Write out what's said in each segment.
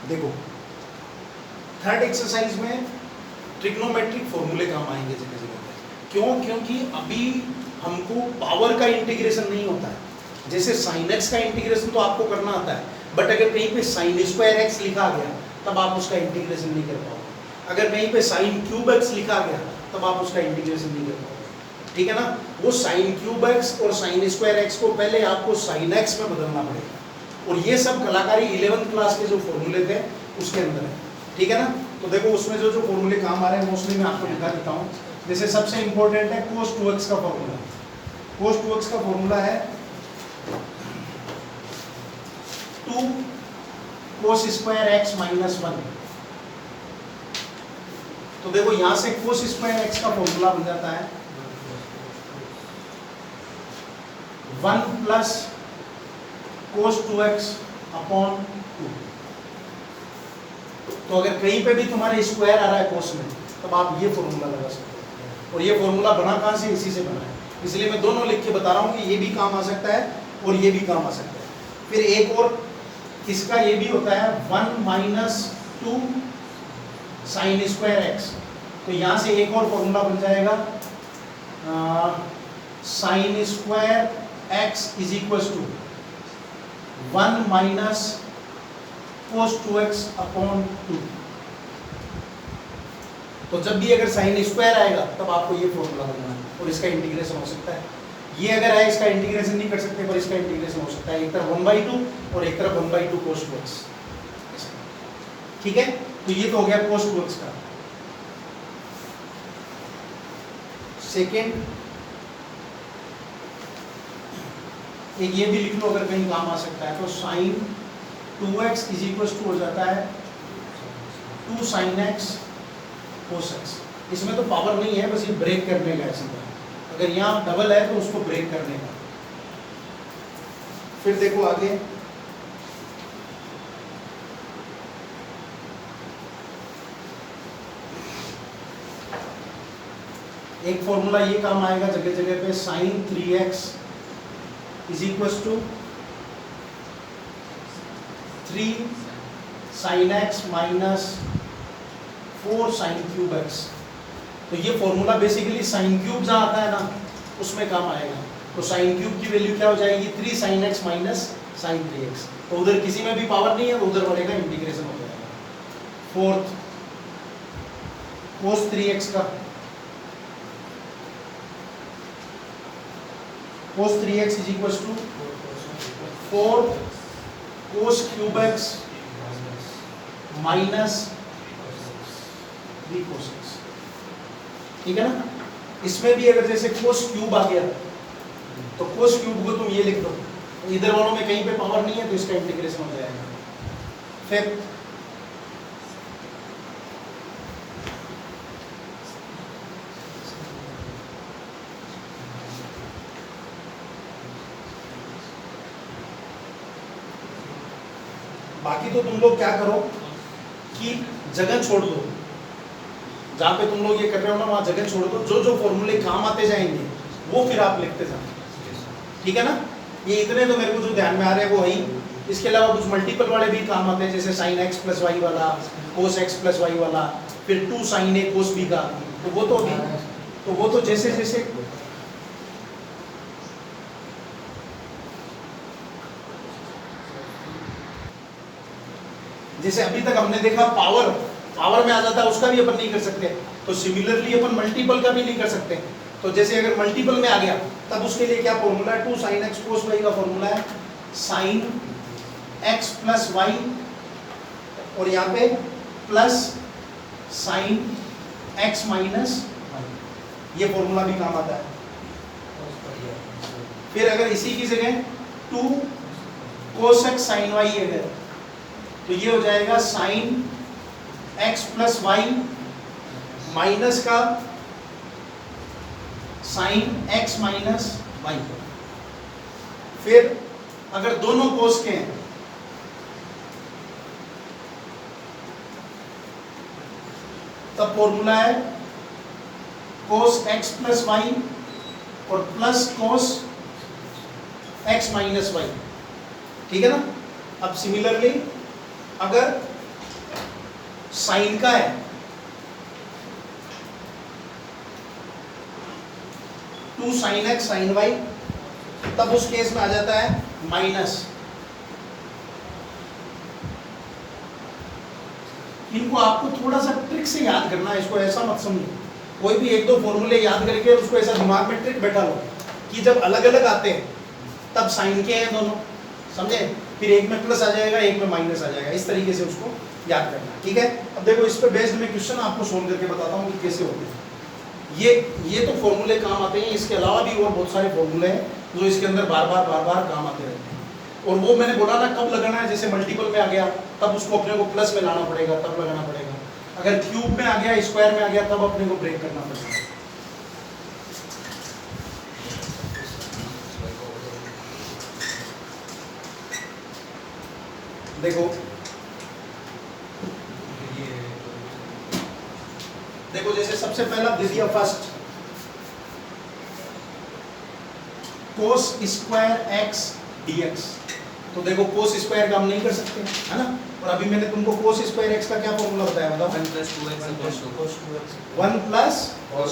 देखो third exercise में trigonometric फॉर्मूले काम आएंगे जगह जगह पे। क्यों? क्योंकि अभी हमको पावर का इंटीग्रेशन नहीं होता है। जैसे साइन एक्स का इंटीग्रेशन तो आपको करना आता है, बट अगर कहीं पे साइन स्क्वायर एक्स लिखा गया तब आप उसका इंटीग्रेशन नहीं कर पाओगे। अगर कहीं पे साइन क्यूब एक्स लिखा गया तब आप उसका इंटीग्रेशन नहीं कर पाओगे। ठीक है ना? वो साइन क्यूब एक्स और साइन स्क्वायर एक्स को पहले आपको साइन एक्स में बदलना पड़ेगा, और ये सब कलाकारी 11th क्लास के जो फॉर्मूले थे उसके अंदर है। ठीक है ना? तो देखो उसमें जो जो फॉर्मूले काम आ रहे हैं मोस्टली मैं आपको दिखा देता हूँ। जैसे सबसे इंपॉर्टेंट है cos 2x का फॉर्मूला। cos 2x का फॉर्मूला है 2 cos स्क्वायर x माइनस 1। तो देखो यहां से cos स्क्वायर x का फॉर्मूला बन जाता है 1 प्लस cos 2x अपॉन 2। तो अगर कहीं पे भी तुम्हारे स्क्वायर आ रहा है cos में तब आप ये फॉर्मूला लगा सकते हो। और ये फॉर्मूला बना कहाँ से? इसी से बना है। इसलिए मैं दोनों लिख के बता रहा हूँ कि ये भी काम आ सकता है और ये भी काम आ सकता है। फिर एक और इसका ये भी होता है 1 माइनस 2 साइन स्क्वायर एक्स। तो यहाँ से एक और फॉर्मूला बन जाएगा sine square x is equal to 1 minus cos 2x upon 2। तो जब भी अगर साइन स्क्वायर आएगा तब आपको ये फॉर्मूला बनाना है और इसका इंटीग्रेशन हो सकता है। ये अगर है इसका इंटीग्रेशन नहीं कर सकते, पर इसका इंटीग्रेशन हो सकता है। एक तरफ 1/2 और एक तरफ 1/2 cos 2x। ठीक है? तो ये तो हो गया cos 2x का। सेकेंड एक ये भी लिख लो अगर कहीं काम आ सकता है। तो sign 2x is equal to हो जाता है 2 sin x cos x। इसमें तो पावर नहीं है, बस ये ब्रेक करने का है सीधा। अगर यहाँ डबल है तो उसको ब्रेक करने का। फिर देखो आगे एक फॉर्मूला ये काम आएगा जगह जगह पे sine 3x is equal to 3 sin x minus 4 sin cube x। तो ये फॉर्मूला बेसिकली साइन क्यूब जहाँ आता है ना उसमें काम आएगा। तो साइन क्यूब की वैल्यू क्या हो जाएगी? 3 sin x minus sign 3x। तो उधर किसी में भी पावर नहीं है तो उधर वाले का इंटीग्रेशन हो जाएगा। फोर्थ cos 3x का cos 3x is equal to 4 cos cube x minus 3 cos x। ठीक है ना? इसमें भी अगर जैसे cos क्यूब आ गया तो cos क्यूब को तुम ये लिख दो, इधर वालों में कहीं पे पावर नहीं है तो इसका इंटीग्रेशन हो जाएगा। फिर बाकी तो तुम लोग क्या करो कि जगह छोड़ दो, जहाँ पे तुम लोग ये कर रहे हो ना वहाँ जगह छोड़ दो। जो जो फॉर्मूले काम आते जाएंगे वो फिर आप लिखते जाओ। ठीक है ना? ये इतने तो मेरे को जो ध्यान में आ रहे हैं वो है। इसके अलावा कुछ मल्टीपल वाले भी काम आते हैं, जैसे साइन x प्लस वाई वाला, कोस x प्लस वाई वाला, फिर 2 sin a कोस b का। तो वो तो जैसे जैसे जैसे अभी तक हमने देखा पावर में आ जाता है उसका भी अपन नहीं कर सकते। तो सिमिलरली अपन मल्टीपल का भी नहीं कर सकते। तो जैसे अगर मल्टीपल में आ गया तब उसके लिए क्या फॉर्मूला है? 2 sin x cos y का फॉर्मूला है sin x प्लस वाई, और यहाँ पे plus sin x minus y. ये फॉर्मूला भी काम आता है। फिर अगर इसी की जगह 2 cos x sin y अगर, तो ये हो जाएगा sin x plus y minus का sin x माइनस वाई। फिर अगर दोनों cos के हैं तब फॉर्मूला है cos x प्लस वाई और plus cos x minus y. ठीक है ना? अब सिमिलरली अगर साइन का है, 2 sin x sin y, तब उस केस में आ जाता है माइनस। इनको आपको थोड़ा सा ट्रिक से याद करना है, इसको ऐसा मत समझो कोई भी एक दो फॉर्मूले याद करके उसको ऐसा दिमाग में ट्रिक बैठा लो कि जब अलग अलग आते हैं तब साइन के हैं दोनों, समझे? फिर एक में प्लस आ जाएगा, एक में माइनस आ जाएगा, इस तरीके से उसको याद करना, ठीक है? अब देखो इस पे बेस्ड मैं क्वेश्चन आपको सोल्व करके बताता हूँ कि कैसे होते हैं। ये तो फॉर्मूले काम आते हैं, इसके अलावा भी और बहुत सारे फॉर्मूले हैं जो इसके अंदर बार बार काम आते रहते हैं। और वो मैंने बोला ना कब लगाना है, जैसे मल्टीपल में आ गया तब उसको अपने को प्लस में लाना पड़ेगा, तब लगाना पड़ेगा। अगर क्यूब में आ गया, स्क्वायर में आ गया, तब अपने को ब्रेक करना पड़ेगा। देखो जैसे सबसे पहला दे दिया first cos square x dx, तो देखो कोस स्क्वायर का हम नहीं कर सकते, है ना? और अभी मैंने तुमको कोस स्क्वायर एक्स का क्या फॉर्मूला बताया, बताओ? 1 + 2x 1 प्लस,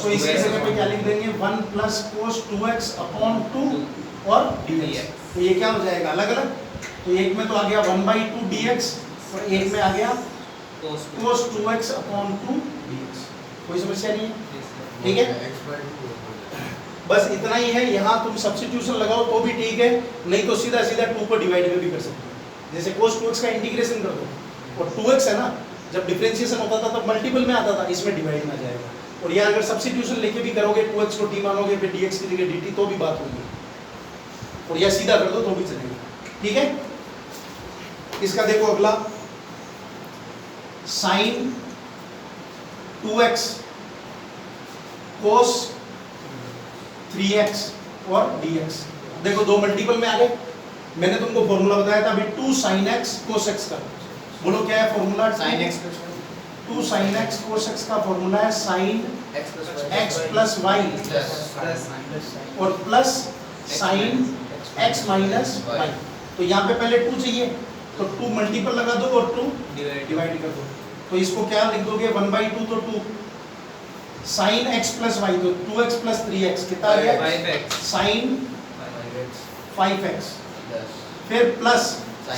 तो इसकी जगह पे क्या लिख देंगे, 1 + cos 2x अपॉन 2 और dx। तो ये क्या हो जाएगा, अलग अलग। तो एक में तो आ गया 1/2 dx और एक में आ गया cos 2x अपॉन 2 dx। कोई समस्या नहीं है, ठीक है? बस इतना ही है। यहाँ तुम सब्स्टिट्यूशन लगाओ तो भी ठीक है, नहीं तो सीधा सीधा 2 को डिवाइड में भी कर सकते हो। जैसे cos 2x का इंटीग्रेशन कर दो और 2x है ना, जब डिफरेंशिएशन होता था तब मल्टीपल में आता था, इसमें डिवाइड में आ जाएगा। और यहाँ अगर सब्स्टिट्यूशन लेके भी करोगे, 2x को t मानोगे, फिर dx की जगह dt, तो भी बात होगी। और या सीधा कर दो तो भी चलेगा, ठीक है? इसका देखो अगला sin 2x cos 3x और dx। देखो दो मल्टीपल में आ गए। मैंने तुमको फॉर्मूला बताया था अभी 2 sin x cos x का। बोलो क्या है formula? sin x 2 sin x cos x का फॉर्मूला है sin x plus y और plus sin x minus y। तो यहाँ पे पहले 2 चाहिए, तो 2 मल्टीपल लगा दो और 2 डिवाइड कर दो। तो इसको क्या लिख दोगे, 1/2, तो 2 sin x plus y, तो 2x plus 3x कितना आ गया, 5x sin 5x, फिर plus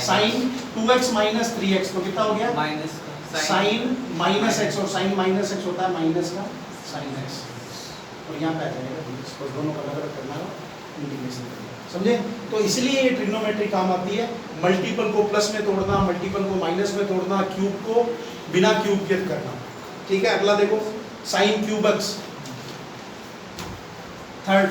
sin 2x minus 3x, तो कितना हो गया, माइनस sin minus x, और sin minus x होता है माइनस का sin x। और यहाँ पे आ जाएगा dx, तो दोनों का अलग अलग करना है, इंटीग्रेशन करना है, समझे? तो इसलिए ये ट्रिग्नोमेट्री काम आती है। मल्टीपल को प्लस में तोड़ना, मल्टीपल को माइनस में तोड़ना, क्यूब को बिना क्यूब के करना, ठीक है? अगला देखो sin cube x, थर्ड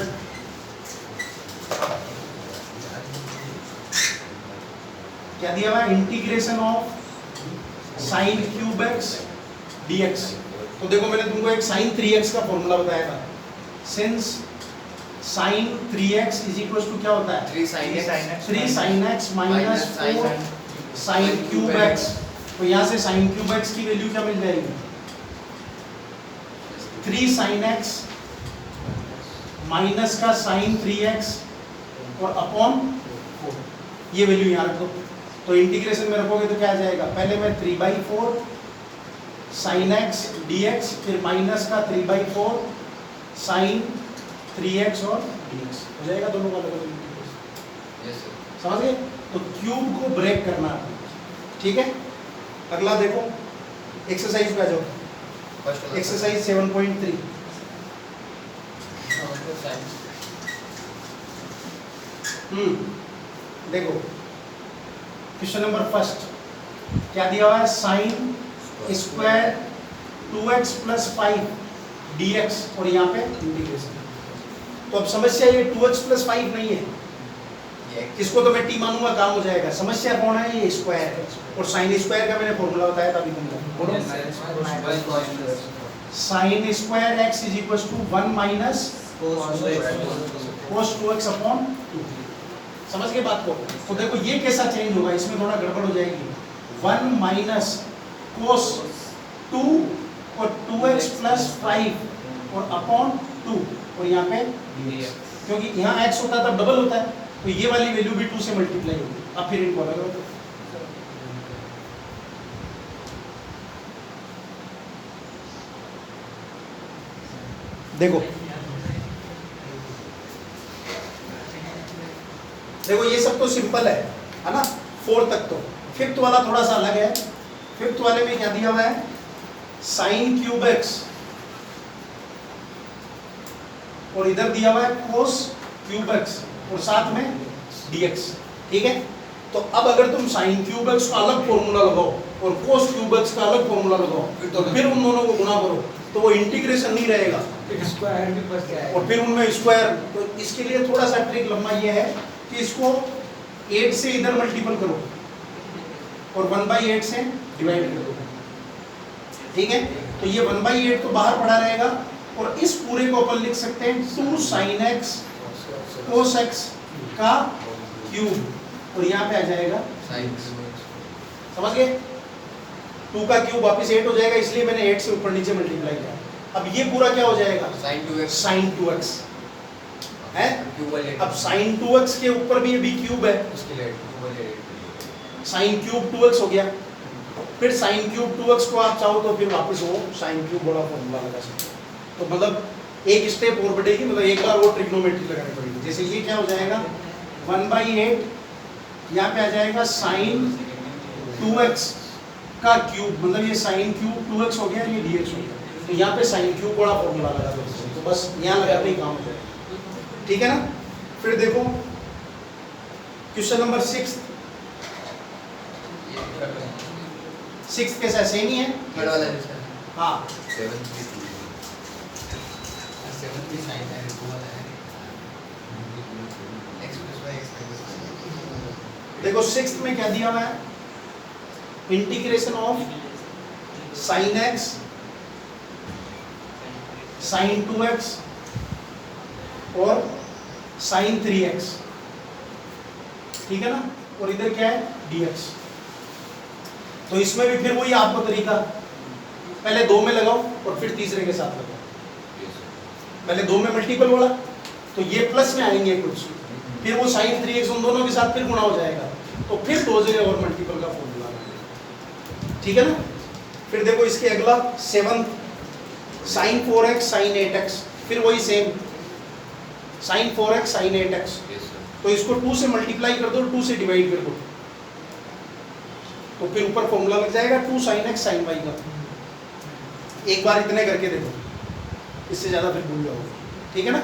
क्या दिया हुआ है, integration of sin cube x dx। तो देखो मैंने तुमको एक sin 3x का फॉर्मूला बताया था, since sin 3x is equal to क्या होता है, 3 sin x minus 4 sin cube x। तो यहाँ से sin cube x की वैल्यू क्या मिल जाएगी, 3 sin x माइनस का sin 3x और अपॉन 4, ये वैल्यू यहाँ रख दो। तो इंटीग्रेशन में रखोगे तो क्या आ जाएगा, पहले में 3/4 sin x dx, फिर माइनस का 3/4 sin 3x और dx हो जाएगा, दोनों का अलग अलग। समझ गए? तो क्यूब को ब्रेक करना है, ठीक है? अगला देखो एक्सरसाइज पे आ जाओ, एक्सरसाइज 7.3। देखो क्वेश्चन नंबर फर्स्ट क्या दिया हुआ है, साइन स्क्वायर 2x + 5 dx और यहाँ पे इंटीग्रेशन। तो अब समस्या ये 2x + 5 नहीं है, इसको तो मैं t मानूंगा, काम हो जाएगा। समस्या कौन है, ये स्क्वायर है। और साइन स्क्वायर का मैंने फॉर्मूला बताया था अभी तुमको, sine square x is equal to 1 minus cos 2x upon 2। समझ गए बात को? तो देखो ये कैसा चेंज होगा, इसमें थोड़ा गड़बड़ हो जाएगी। 1 माइनस cos 2 और 2x + 5 और अपॉन 2 और यहाँ पे dx, क्योंकि यहाँ x होता है तब डबल होता है, तो ये वाली वैल्यू भी 2 से मल्टीप्लाई होगी। अब फिर इनको अलग देखो देखो ये सब तो सिंपल है ना, 4 तक तो। फिफ्थ वाला थोड़ा सा अलग है। फिफ्थ वाले में क्या दिया हुआ है, साइन क्यूब एक्स और इधर दिया हुआ है कोस क्यूब एक्स और साथ में dx, ठीक है। तो अब अगर तुम साइन क्यूब एक्स का अलग फॉर्मूला लगाओ और कोस क्यूब एक्स का अलग फॉर्मूला लगाओ तो फिर उन दोनों को गुणा करो तो वो इंटीग्रेशन नहीं रहेगा स्क्वायर भी बच जाएगा। और फिर उनमें स्क्वायर। तो इसके लिए थोड़ा सा ट्रिक लंबा ये है कि इसको 8 से इधर मल्टीपल करो और 1/8 से डिवाइड कर दो, ठीक है। तो ये 1/8 तो बाहर पड़ा रहेगा और इस पूरे को अपन लिख सकते हैं 2 sin x cos x का क्यूब और यहाँ पे आ जाएगा साइन समझ गए। 2 का क्यूब वापस 8 हो जाएगा, इसलिए मैंने 8 से ऊपर नीचे मल्टीप्लाई किया। अब ये पूरा क्या हो जाएगा, साइन 2x sin 2x है। क्यूब वाले अब sin 2x के ऊपर भी अभी क्यूब है, उसके लिए क्यूब वाले sin क्यूब 2x हो गया। फिर sin क्यूब 2x को आप चाहो तो फिर वापस वो sin क्यूब बड़ा फॉर्मूला लगा सकते हो। तो मतलब एक स्टेप और बढ़ेगी, मतलब एक बार वो ट्रिग्नोमेट्री लगानी पड़ेगी। जैसे ये क्या हो जाएगा 1/8, यहाँ पे आ जाएगा sin 2x का क्यूब, मतलब ये sin क्यूब 2x हो गया, ये dx हो गया। तो यहाँ पे sin क्यूब बड़ा फॉर्मूला लगा दो, तो बस यहाँ लगाते ही काम हो जाएगा, ठीक है ना। फिर देखो क्वेश्चन नंबर 6 कैसा सेम ही है, थर्ड वाला जिसका हाँ 7 भी साइन है 2 वाला है x + y x देखो 6 में क्या दिया हुआ है, integration of sin x sin 2x और sin 3x, ठीक है ना। और इधर क्या है dx। तो इसमें भी फिर वही आपको तरीका, पहले 2 में लगाओ और फिर तीसरे के साथ लगाओ। पहले 2 में मल्टीपल वाला तो ये प्लस में आएंगे कुछ, फिर वो sin 3x उन दोनों के साथ फिर गुणा हो जाएगा, तो फिर 2 जगह और मल्टीपल का फॉर्मूला आएगा, ठीक है ना। फिर देखो इसके अगला 7 sin 4x sin 8x, फिर वही same sin 4x sin 8x। तो इसको 2 से मल्टीप्लाई कर दो, 2 से डिवाइड कर दो, तो फिर ऊपर फॉर्मूला लग जाएगा 2 sin x sin y का। एक बार इतने करके देखो, इससे ज़्यादा फिर भूल जाओगे, ठीक है ना।